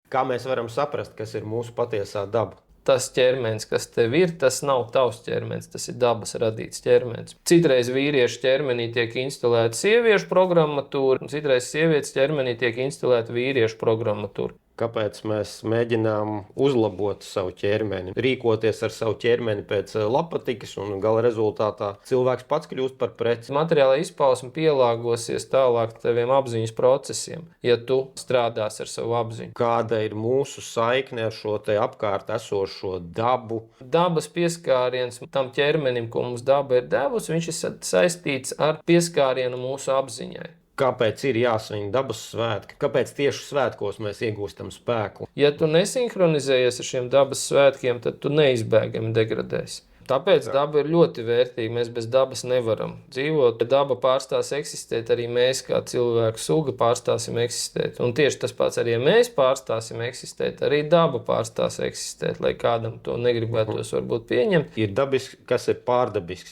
Kā mēs varam saprast, kas ir mūsu patiesā daba? Tas ķermenis, kas tev ir, tas nav tavs ķermenis, tas ir dabas radīts ķermenis. Citreiz vīriešu ķermenī tiek instalēta sieviešu programmatūra, un citreiz sievietes ķermenī tiek instalēta vīriešu programmatūra. Kāpēc mēs mēģinām uzlabot savu ķermeni, rīkoties ar savu ķermeni pēc lapatikas, un gala rezultātā cilvēks pats kļūst par preci? Materiālā izpausme pielāgosies tālāk taviem apziņas procesiem, ja tu strādās ar savu apziņu. Kāda ir mūsu saikne ar šo te apkārt esošo dabu? Dabas pieskāriens tam ķermenim, ko mums daba ir devusi, viņš ir saistīts ar pieskārienu mūsu apziņai. Kāpēc ir jāsvin dabas svētki? Kāpēc tieši svētkos mēs iegūstam spēku? Ja tu nesinhronizējies ar šiem dabas svētkiem, tad tu neizbēgami degradēsi. Tāpēc daba ir ļoti vērtīga. Mēs bez dabas nevaram dzīvot. Ja daba pārstās eksistēt, arī mēs kā cilvēku suga pārstāsim eksistēt. Un tieši tas pats arī, ja mēs pārstāsim eksistēt, arī daba pārstās eksistēt, lai kādam to negribētos varbūt pieņemt. Ir dabisks, kas ir pārdabisks.